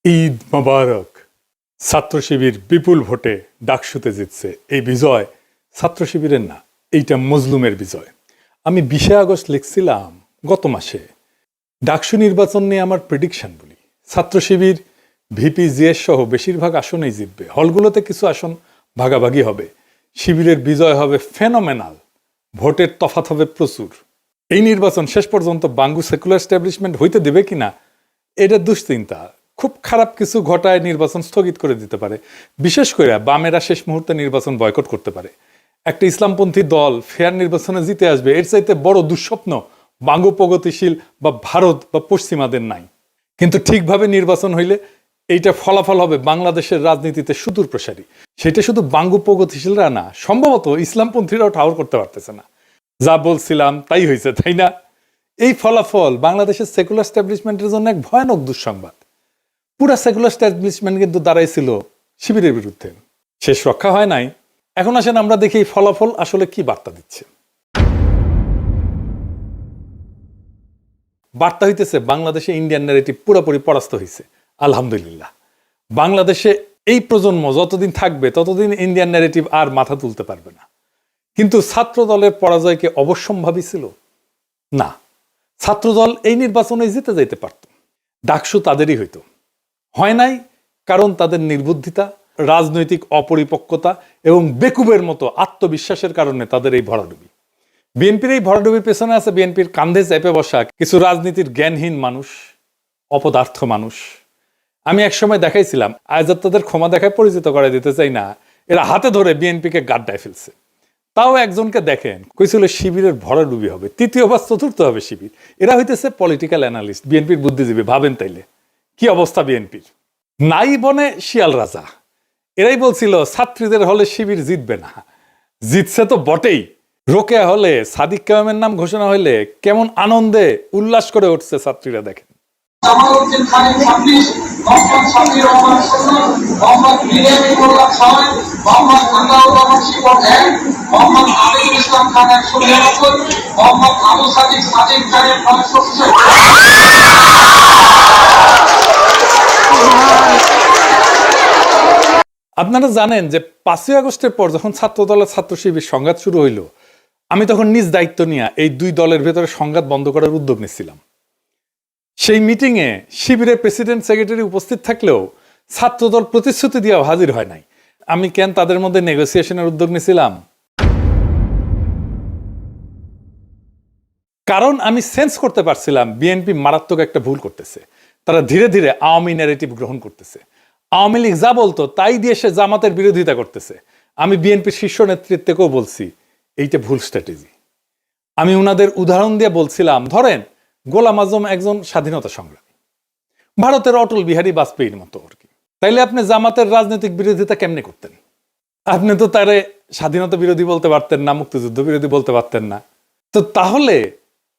ঈদ মোবারক। ছাত্র শিবির বিপুল ভোটে ডাকসুতে জিতছে। এই বিজয় ছাত্র শিবিরের না, এইটা মজলুমের বিজয়। আমি 20 আগস্ট লিখছিলাম গত মাসে, ডাকসু নির্বাচন নিয়ে আমার প্রেডিকশন বলি, ছাত্র শিবির ভিপি জিএস সহ বেশিরভাগ আসনেই জিতবে। হলগুলোতে কিছু আসন ভাগাভাগি হবে। শিবিরের বিজয় হবে ফেনোমেনাল, ভোটের তফাৎ হবে প্রচুর। এই নির্বাচন শেষ পর্যন্ত বাঙ্গু সেকুলার এস্টাবলিশমেন্ট হইতে দেবে কিনা এটা দুশ্চিন্তা। খুব খারাপ কিছু ঘটায় নির্বাচন স্থগিত করে দিতে পারে। বিশেষ করে বামেরা শেষ মুহূর্তে নির্বাচন বয়কট করতে পারে। একটা ইসলামপন্থী দল ফেয়ার নির্বাচনে জিতে আসবে, এর চাইতে বড় দুঃস্বপ্ন বাঙ্গু প্রগতিশীল বা ভারত বা পশ্চিমাদের নাই। কিন্তু ঠিকভাবে নির্বাচন হইলে এইটা ফলাফল হবে বাংলাদেশের রাজনীতিতে সুদূর প্রসারী। সেটা শুধু বাঙ্গু প্রগতিশীলরা না, সম্ভবত ইসলামপন্থীরাও ঠাউর করতে পারতেছে না। যা বলছিলাম তাই হয়েছে, তাই না? এই ফলাফল বাংলাদেশের সেকুলার এস্টাবলিশমেন্টের জন্য এক ভয়ানক দুঃসংবাদ। পুরা সেকুলার এস্টাবলিশমেন্ট কিন্তু দাঁড়াইছিল শিবিরের বিরুদ্ধে। শেষ রক্ষা হয় নাই। এখন আসেন আমরা দেখি এই ফলাফল আসলে কি বার্তা দিচ্ছে। বার্তা হইতেছে বাংলাদেশে ইন্ডিয়ান ন্যারেটিভ পুরোপুরি পরাস্ত হয়েছে। আলহামদুলিল্লাহ। বাংলাদেশে এই প্রজন্ম যতদিন থাকবে ততদিন ইন্ডিয়ান ন্যারেটিভ আর মাথা তুলতে পারবে না। কিন্তু ছাত্র দলের পরাজয়কে অবশ্যম্ভাবী ছিল না। ছাত্রদল এই নির্বাচনে জিতে যাইতে পারত, ডাকসু তাদেরই হইতো। হয় নাই কারণ তাদের নির্বুদ্ধিতা, রাজনৈতিক অপরিপক্কতা এবং বেকুবের মতো আত্মবিশ্বাসের কারণে তাদের এই ভরাডুবি। বিএনপির এই ভরাডুবির পেছনে আছে বিএনপির কান্ধে চেপে বসা কিছু রাজনীতির জ্ঞানহীন মানুষ, অপদার্থ মানুষ। আমি একসময় দেখাইছিলাম, আজ তাদের ক্ষমা দেখায় পরিচিত করে দিতে চাই না, এরা হাতে ধরে বিএনপিকে গাড্ডায় ফেলছে। তাও একজনকে দেখেন কইছিল শিবিরের ভরাডুবি হবে, তৃতীয় বা চতুর্থ হবে শিবির। এরা হইতেছে পলিটিক্যাল অ্যানালিস্ট, বিএনপির বুদ্ধিজীবী। ভাবেন তাইলে কি অবস্থা বিএনপির। নাই বনে শিয়াল রাজা। এরাই বলছিল ছাত্রীদের হলে শিবির জিতবে না, জিতছে তো বটেই। রোকেয়া হলে সাদিক কায়েমের নাম ঘোষণা হইলে কেমন আনন্দে উল্লাস করে উঠছে ছাত্রীরা দেখেন। জামালউদ্দিন খানের 26, মোহাম্মদ শাফিউর রহমান 16, মোহাম্মদ বিরিয়ানি মোল্লা 6, মোহাম্মদ আতাউর রহমান শিবন 1, মোহাম্মদ আমিনুল ইসলাম খান 199, মোহাম্মদ আবু সাদিক সাদিক খানের 960। আপনারা জানেন যে 5ই আগস্টের পর যখন ছাত্র দলের ছাত্র শিবির সংঘাত শুরু হইল, আমি তখন নিজ দায়িত্ব নিয়ে এই দুই দলের ভেতরে সংঘাত বন্ধ করার উদ্যোগ নিয়েছিলাম। সেই মিটিংয়ে শিবিরের প্রেসিডেন্ট সেক্রেটারি উপস্থিত থাকলেও ছাত্রদল প্রতিশ্রুতি দিয়েও হাজির হয় নাই। আমি কেন তাদের মধ্যে নেগোসিয়েশনের উদ্যোগ নিয়েছিলাম? কারণ আমি সেন্স করতে পারছিলাম বিএনপি মারাত্মক একটা ভুল করতেছে। তারা ধীরে ধীরে আওয়ামী ন্যারেটিভ গ্রহণ করতেছে। আওয়ামী লীগ যা বলতো তাই দিয়ে সে জামাতের বিরোধিতা করতেছে। আমি বিএনপির শীর্ষ নেতৃত্বকেও বলছি এইটা ভুল স্ট্র্যাটেজি। আমি উনাদের উদাহরণ দিয়ে বলছিলাম, ধরেন গোলাম আজম একজন স্বাধীনতা সংগ্রামী, ভারতের অটল বিহারী বাজপেয়ীর মতো আর কি। তাইলে আপনি জামাতের রাজনৈতিক বিরোধিতা কেমনে করতেন? আপনি তো তারে স্বাধীনতা বিরোধী বলতে পারতেন না, মুক্তিযুদ্ধ বিরোধী বলতে পারতেন না। তো তাহলে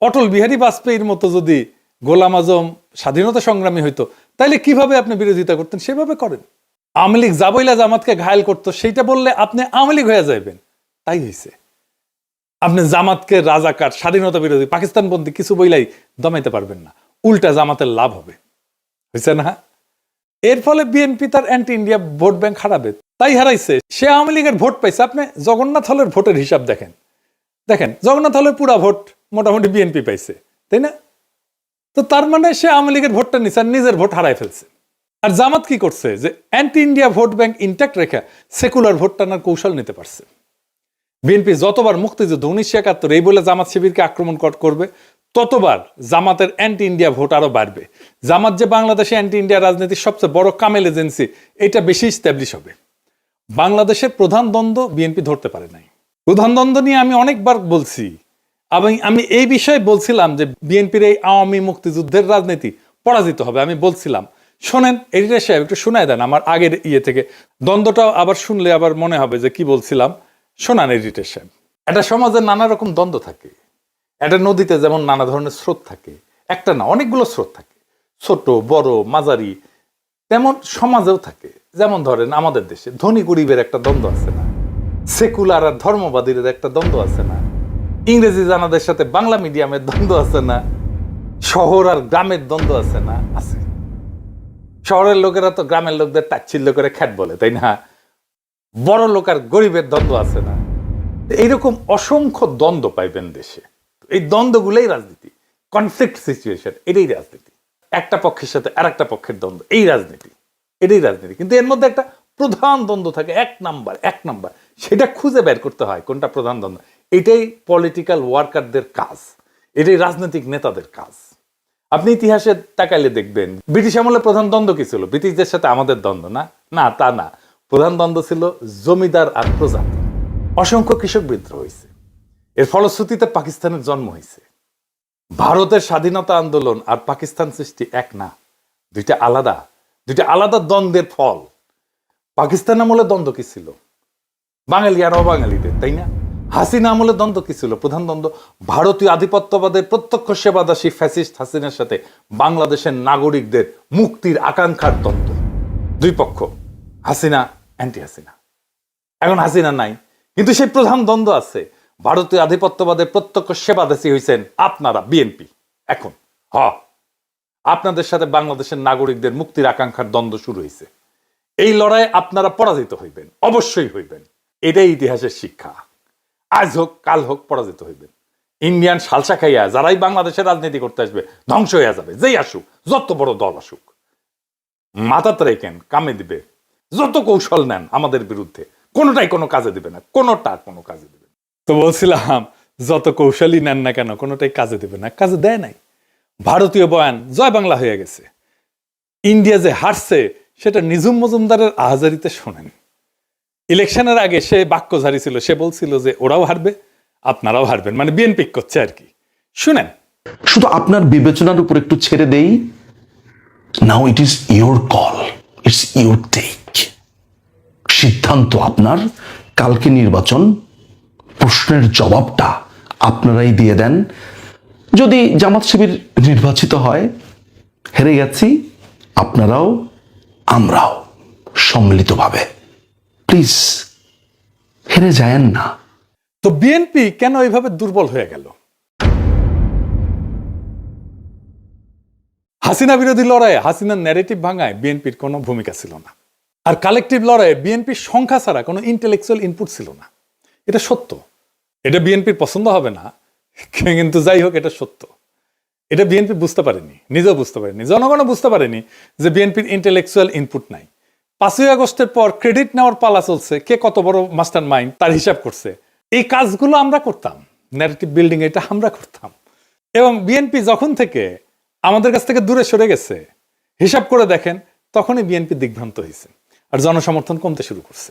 অটল বিহারী বাজপেয়ীর মতো যদি গোলাম আজম স্বাধীনতা সংগ্রামী হইতো, তাইলে কিভাবে আপনি বিরোধিতা করতেন? সেভাবে করেন। আওয়ামী লীগ যা বইলা জামাতকে ঘায়েল করতো সেইটা বললে আপনি আওয়ামী লীগ হয়ে যাবেন। তাই হয়েছে। আপনি জামাতকে রাজাকার, স্বাধীনতা বিরোধী, পাকিস্তানপন্থী কিছু বইলাই দমাইতে পারবেন না। উল্টা জামাতের লাভ হবে, হয়েছে না? এর ফলে বিএনপি তার অ্যান্টি ইন্ডিয়া ভোট ব্যাংক হারাবে। তাই হারাইছে। সে আওয়ামী লীগের ভোট পাইছে। আপনি জগন্নাথ হলের ভোটের হিসাব দেখেন, জগন্নাথ হলের পুরা ভোট মোটামুটি বিএনপি পাইছে, তাই না? তো তার মানে সে আওয়ামী লীগের ভোটটা নিছে আর নিজের ভোট হারাই ফেলছে। আর জামাত কি করছে? যে anti India vote bank intact রেখে সেকুলার ভোট টানার কৌশল নিতে পারছে। বিএনপি যতবার মুক্তিযুদ্ধ 1971 এই বলে জামাত শিবিরকে আক্রমণ করবে, ততবার জামাতের অ্যান্টি ইন্ডিয়া ভোট আরো বাড়বে। জামাত যে বাংলাদেশে অ্যান্টি ইন্ডিয়া রাজনীতির সবচেয়ে বড় কামেল এজেন্সি, এটা বেশি স্ট্যাবলিশ হবে। বাংলাদেশের প্রধান দ্বন্দ্ব বিএনপি ধরতে পারে নাই। প্রধান দ্বন্দ্ব নিয়ে আমি অনেকবার বলছি। আমি এই বিষয়ে বলছিলাম যে বিএনপির এই আওয়ামী মুক্তিযুদ্ধের রাজনীতি পরাজিত হবে। আমি বলছিলাম, শোনেন এডিটর সাহেব একটু শোনায় দেন আমার আগের থেকে দ্বন্দ্বটাও, আবার শুনলে আবার মনে হবে যে কি বলছিলাম। শোনান এডিটর সাহেব। একটা সমাজে নানা রকম দ্বন্দ্ব থাকে। একটা নদীতে যেমন নানা ধরনের স্রোত থাকে, একটা না অনেকগুলো স্রোত থাকে, ছোট বড় মাঝারি। তেমন সমাজেও থাকে। যেমন ধরেন আমাদের দেশে ধনী গরিবের একটা দ্বন্দ্ব আছে না, সেকুলার আর ধর্মবাদীর একটা দ্বন্দ্ব আছে না, ইংরেজি জানাদের সাথে বাংলা মিডিয়ামের দ্বন্দ্ব আছে না, শহর আর গ্রামের দ্বন্দ্ব আছে না? আছে। শহরের লোকেরা তো গ্রামের লোকদের তাচ্ছিল্য করে খ্যাট বলে, তাই না? বড় লোক আর গরিবের দ্বন্দ্ব আছে না? এইরকম অসংখ্য দ্বন্দ্ব পাইবেন দেশে। এই দ্বন্দ্বগুলোই রাজনীতি, কনফ্লিক্ট সিচুয়েশন, এটাই রাজনীতি। একটা পক্ষের সাথে আর একটা পক্ষের দ্বন্দ্ব, এই রাজনীতি, এটাই রাজনীতি। কিন্তু এর মধ্যে একটা প্রধান দ্বন্দ্ব থাকে, এক নাম্বার, সেটা খুঁজে বের করতে হয় কোনটা প্রধান দ্বন্দ্ব। এটাই পলিটিক্যাল ওয়ার্কারদের কাজ, এটাই রাজনৈতিক নেতাদের কাজ। আপনি ইতিহাসে তাকাইলে দেখবেন ব্রিটিশ আমলে প্রধান দ্বন্দ্ব কি ছিল? ব্রিটিশদের সাথে আমাদের দ্বন্দ্ব না, না তা না। প্রধান দ্বন্দ্ব ছিল জমিদার আর প্রজাতি। অসংখ্য কৃষক বিদ্রোহ হয়েছে, এর ফলশ্রুতিতে পাকিস্তানের জন্ম হয়েছে। ভারতের স্বাধীনতা আন্দোলন আর পাকিস্তান সৃষ্টি এক না, দুইটা আলাদা দ্বন্দ্বের ফল। পাকিস্তান আমলে দ্বন্দ্ব কি ছিল? বাঙালি আর অবাঙালিদের, তাই না? হাসিনা আমলে দ্বন্দ্ব কি ছিল? প্রধান দ্বন্দ্ব ভারতীয় আধিপত্যবাদের প্রত্যক্ষ সেবাদাসী ফ্যাসিস্ট হাসিনার সাথে বাংলাদেশের নাগরিকদের মুক্তির আকাঙ্ক্ষার দ্বন্দ্ব। দুই পক্ষ, হাসিনা অ্যান্টি হাসিনা। এখন হাসিনা নাই, কিন্তু সেই প্রধান দ্বন্দ্ব আছে। ভারতীয় আধিপত্যবাদের প্রত্যক্ষ সেবাদাসী হয়েছেন আপনারা, বিএনপি। এখন আপনাদের সাথে বাংলাদেশের নাগরিকদের মুক্তির আকাঙ্ক্ষার দ্বন্দ্ব শুরু হয়েছে। এই লড়াইয়ে আপনারা পরাজিত হইবেন, অবশ্যই হইবেন। এটাই ইতিহাসের শিক্ষা। আজ হোক কাল হোক পরাজিত হইবেন। ইন্ডিয়ান সালসা খাইয়া যারাই বাংলাদেশের রাজনীতি করতে আসবে ধ্বংস হইয়া যাবে। যেই আসুক, যত বড় দল আসুক, মাথাতে রেখেন, কামে দিবে। যত কৌশল নেন আমাদের বিরুদ্ধে, কোনোটাই কোনো কাজে দিবে না, কোনো কাজে দিবে না। তো বলছিলাম, যত কৌশলই নেন না কেন, কোনোটাই কাজে দিবে না। কাজে দেয় নাই। ভারতীয় বয়ান জয় বাংলা হয়ে গেছে। ইন্ডিয়া যে হারছে সেটা নিঝুম মজুমদারের আহাজারিতে শোনেন। ইলেকশনের আগে সে বাক্য ঝাড়ি ছিল, সে বলছিল যে ওরাও হারবে, আপনারাও হারবেন, মানে বিএনপি করছে আর কি। শুনেন, শুধু আপনার বিবেচনার উপর একটু ছেড়ে দেই। Now it is your call, it's your take. সিদ্ধান্ত আপনার। কালকে নির্বাচন, প্রশ্নের জবাবটা আপনারাই দিয়ে দেন। যদি জামাত শিবির নির্বাচিত হয়, হেরে গেছি, আপনারাও আমরাও সম্মিলিতভাবে। প্লিজ হেরে যায়েন না। তো বিএনপি কেন এইভাবে দুর্বল হয়ে গেল? হাসিনা বিরোধী লড়াইয়ে হাসিনার ন্যারেটিভ ভাঙায় বিএনপির কোনো ভূমিকা ছিল না। আর কালেকটিভ লড়াইয়ে বিএনপির সংখ্যা ছাড়া কোনো ইন্টেলেকচুয়াল ইনপুট ছিল না। এটা সত্য। এটা বিএনপির পছন্দ হবে না, কিন্তু যাই হোক, এটা সত্য। এটা বিএনপি বুঝতে পারেনি, নিজেও বুঝতে পারেনি, জনগণও বুঝতে পারেনি যে বিএনপির ইন্টেলেকচুয়াল ইনপুট নাই। 5ই আগস্টের পর ক্রেডিট নেওয়ার পালা চলছে, কে কত বড় মাস্টার মাইন্ড তার হিসাব করছে। এই কাজগুলো আমরা করতাম, ন্যারেটিভ বিল্ডিং এটা আমরা করতাম। এবং বিএনপি যখন থেকে আমাদের কাছ থেকে দূরে সরে গেছে, হিসাব করে দেখেন, তখনই বিএনপি দিগ্ভ্রান্ত হয়েছে আর জনসমর্থন কমতে শুরু করছে।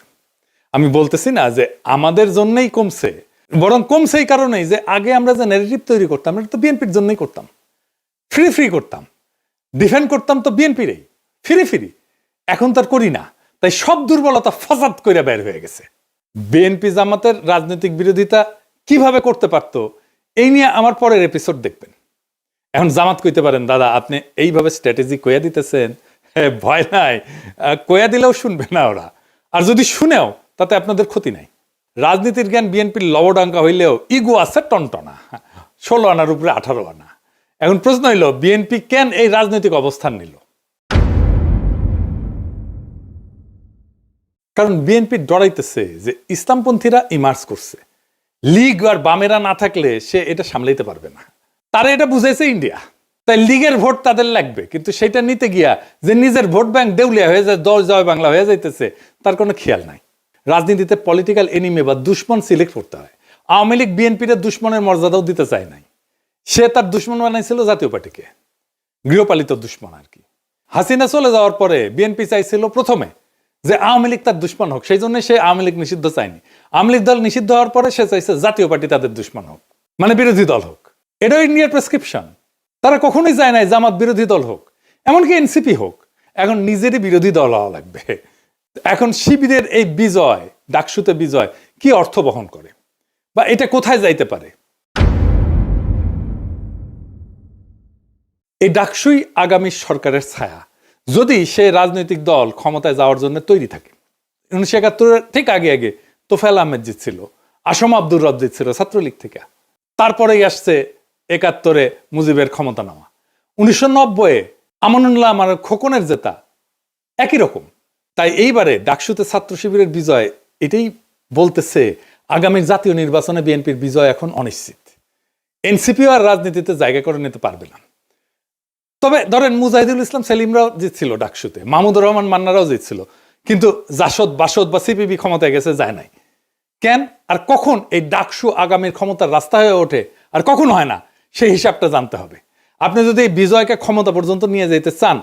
আমি বলতেছি না যে আমাদের জন্যই কমছে, বরং কমছে এই কারণেই যে আগে আমরা যে ন্যারেটিভ তৈরি করতাম, এটা তো বিএনপির জন্যই করতাম। ফ্রি করতাম, ডিফেন্ড করতাম তো বিএনপিরই, ফ্রি। এখন তার করি না, তাই সব দুর্বলতা ফাসাদ করে বের হয়ে গেছে। বিএনপি জামাতের রাজনৈতিক বিরোধিতা কিভাবে করতে পারতো, এই নিয়ে আমার পরের এপিসোড দেখবেন। এখন জামাত কইতে পারেন, দাদা আপনি এইভাবে স্ট্র্যাটেজি কইয়া দিতেছেন, ভয় নাই, কইয়া দিলেও শুনবে না ওরা। আর যদি শুনেও তাতে আপনাদের ক্ষতি নাই। রাজনীতির জ্ঞান বিএনপির লবডাঙ্কা হইলেও ইগো আছে টনটনা, 16 আনার উপরে 18 আনা। এখন প্রশ্ন হইল, বিএনপি কেন এই রাজনৈতিক অবস্থান নিল? কারণ বিএনপি ডরাইতেছে যে ইসলামপন্থীরা ইমার্জ করছে, লীগ আর বামেরা না থাকলে সে এটা সামলাইতে পারবে না। তারা এটা বুঝাইছে ইন্ডিয়া, তাই লীগের ভোট তাদের লাগবে, কিন্তু সেটা নিতে গিয়া যে নিজের ভোট ব্যাংক দেউলিয়া হয়ে যায়, দল জয় বাংলা হয়ে যাইতেছে, তার কোনো খেয়াল নাই। রাজনীতিতে পলিটিক্যাল এনিমি বা দুশ্মন সিলেক্ট করতে হয়। আওয়ামী লীগ বিএনপির দুশ্মনের মর্যাদাও দিতে চায় নাই, সে তার দুশ্মন বানাইছিল জাতীয় পার্টিকে, গৃহপালিত দুশ্মন আর কি। হাসিনা চলে যাওয়ার পরে বিএনপি চাইছিল প্রথমে যে আওয়ামী লীগ তার দুশ্মন হোক, সেই জন্য সে আওয়ামী লীগ নিষিদ্ধ চায়নি। আওয়ামী লীগ দল নিষিদ্ধ হওয়ার পরে সে চাইছে জাতীয় পার্টি তাদের দুশ্মন হোক, মানে বিরোধী দল হোক। এটাও ইন্ডিয়ার প্রেসক্রিপশন। তারা কখনোই চায় নাই জামাত বিরোধী দল হোক, এমনকি এনসিপি হোক। এখন নিজেরই বিরোধী দল হওয়া লাগবে। এখন শিবিরের এই বিজয়, ডাকসুতে বিজয়, কি অর্থ বহন করে বা এটা কোথায় যাইতে পারে? এই ডাকসুই আগামী সরকারের ছায়া, যদি সে রাজনৈতিক দল ক্ষমতায় যাওয়ার জন্য তৈরি থাকে। 1971 ঠিক আগে তোফায়েল আহমেদ জিতছিল, আসম আব্দুর রব জিতছিল ছাত্রলীগ থেকে। তারপরেই আসছে 71 মুজিবের ক্ষমতা নেওয়া। 1990 আমানুল্লাহ আমার খোকনের জেতা, একই রকম। তাই এইবারে ডাকসুতে ছাত্র শিবিরের বিজয় এটাই বলতেছে আগামী জাতীয় নির্বাচনে বিএনপির বিজয় এখন অনিশ্চিত। এনসিপিও আর রাজনীতিতে জায়গা করে নিতে পারবে না। তবে ধরেন মুজাহিদুল ইসলাম সেলিমরাও জিতছিল ডাকসুতে, মাহমুদুর রহমান মান্নারাও জিতছিল, কিন্তু জাসদ বাসদ বা সিপিবি ক্ষমতায় গেছে, যায় নাই। কেন আর কখন এই ডাকসু আগামীর ক্ষমতার রাস্তা হয়ে ওঠে আর কখন হয় না, সেই হিসাবটা জানতে হবে। আপনি যদি এই বিজয়কে ক্ষমতা পর্যন্ত নিয়ে যেতে চান,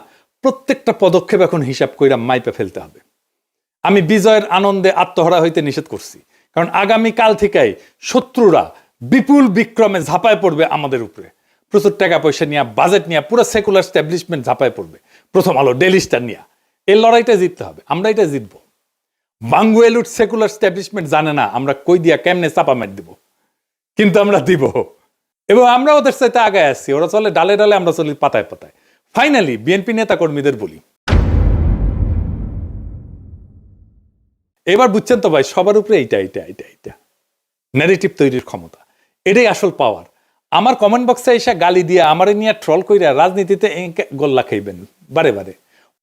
প্রত্যেকটা পদক্ষেপ এখন হিসাব কইরা মাইপে ফেলতে হবে। আমি বিজয়ের আনন্দে আত্মহারা হইতে নিষেধ করছি, কারণ আগামী কাল থেকেই শত্রুরা বিপুল বিক্রমে ঝাঁপায় পড়বে আমাদের উপরে। প্রচুর টাকা পয়সা নিয়ে, বাজেট নিয়ে, পুরো সেকুলার স্ট্যাবলিশমেন্ট ঝাঁপায় পড়বে। প্রথম আলো, ডেইলি স্টার নিয়ে এই লড়াইটা জিততে হবে, আমরা এটা জিতবো। বাঙ্গুয়েলুট সেকুলার স্ট্যাবলিশমেন্ট জানে না আমরা কই দিয়া কেমনে চাপা মার দিব, কিন্তু আমরা দিব, এবং আমরা ওদের সাথে আগায় আসছি। ওরা চলে ডালে ডালে, আমরা চলি পাতায় পাতায়। ফাইনালি বিএনপি নেতা কর্মীদের বলি, এবার বুঝছেন তো ভাই, সবার উপরে এইটা ন্যারেটিভ তৈরির ক্ষমতা, এটাই আসল পাওয়ার। আমার কমেন্ট বক্সে এসে গালি দিয়ে আমারে নিয়ে ট্রল কইরা রাজনীতিতে গোল্লা খাইবেন বারে বারে।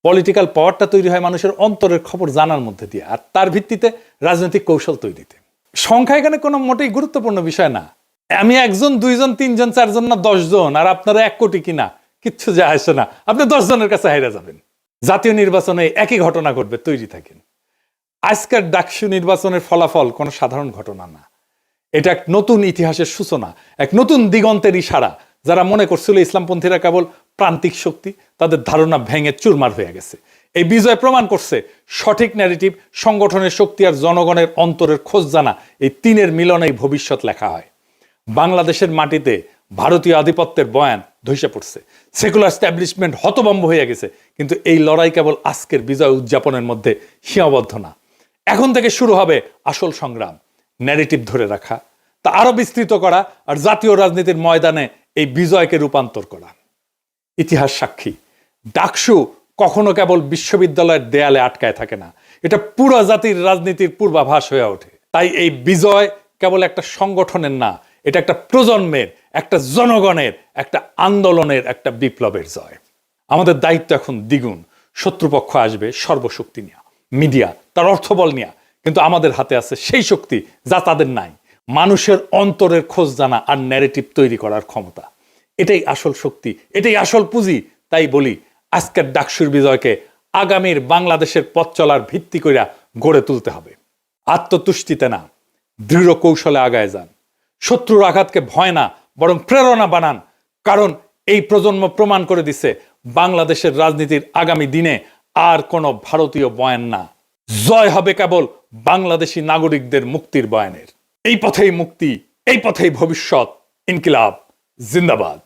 পলিটিক্যাল পাওয়ারটা তৈরি হয় মানুষের অন্তরের খবর জানার মধ্যে দিয়ে, আর তার ভিত্তিতে রাজনৈতিক কৌশল তৈরিতে। সংখ্যা এখানে কোনো মোটেই গুরুত্বপূর্ণ বিষয় না। আমি একজন, দুইজন, তিনজন, চারজন না 10 জন, আর আপনারা 1 কোটি কিনা, কিচ্ছু যায় আসে না। আপনি 10 জনের কাছে হাইরা যাবেন। জাতীয় নির্বাচনে একই ঘটনা ঘটবে, তৈরি থাকেন। আজকের ডাকসু নির্বাচনের ফলাফল কোনো সাধারণ ঘটনা না, এটা এক নতুন ইতিহাসের সূচনা, এক নতুন দিগন্তের ইশারা। যারা মনে করছিল ইসলামপন্থীরা কেবল প্রান্তিক শক্তি, তাদের ধারণা ভেঙে চুরমার হয়ে গেছে। এই বিজয় প্রমাণ করছে সঠিক ন্যারেটিভ, সংগঠনের শক্তি আর জনগণের অন্তরের খোঁজ জানা, এই তিনের মিলনেই ভবিষ্যৎ লেখা হয়। বাংলাদেশের মাটিতে ভারতীয় আধিপত্যের বয়ান ধসে পড়ছে, সেকুলার স্ট্যাবলিশমেন্ট হতভম্ব হয়ে গেছে, কিন্তু এই লড়াই কেবল আজকের বিজয় উদযাপনের মধ্যে সীমাবদ্ধ না। এখন থেকে শুরু হবে আসল সংগ্রাম, ন্যারেটিভ ধরে রাখা, তা আরো বিস্তৃত করা, আর জাতীয় রাজনীতির ময়দানে এই বিজয়কে রূপান্তর করা। ইতিহাস সাক্ষী, ডাকসু কখনো কেবল বিশ্ববিদ্যালয়ের দেয়ালে আটকায় থাকে না, এটা পুরো জাতির রাজনীতির পূর্বাভাস হয়ে ওঠে। তাই এই বিজয় কেবল একটা সংগঠনের না, এটা একটা প্রজন্মের, একটা জনগণের, একটা আন্দোলনের, একটা বিপ্লবের জয়। আমাদের দায়িত্ব এখন দ্বিগুণ। শত্রুপক্ষ আসবে সর্বশক্তি নিয়ে, মিডিয়া তার অর্থবল নিয়ে, কিন্তু আমাদের হাতে আছে সেই শক্তি যা তাদের নাই, মানুষের অন্তরের খোঁজ জানা আর ন্যারেটিভ তৈরি করার ক্ষমতা। এটাই আসল শক্তি, এটাই আসল পুঁজি। তাই বলি, আজকের ডাকসুর বিজয়কে আগামীর বাংলাদেশের পথ চলার ভিত্তি কইরা গড়ে তুলতে হবে। আত্মতুষ্টিতে না, দৃঢ় কৌশলে আগায় যান। শত্রুর আঘাতকে ভয় না, বরং প্রেরণা বানান, কারণ এই প্রজন্ম প্রমাণ করে দিচ্ছে বাংলাদেশের রাজনীতির আগামী দিনে আর কোনো ভারতীয় বয়ান না, জয় হবে কেবল বাংলাদেশি নাগরিকদের মুক্তির বয়ানের। এই পথেই মুক্তি, এই পথেই ভবিষ্যৎ। ইনকিলাব জিন্দাবাদ।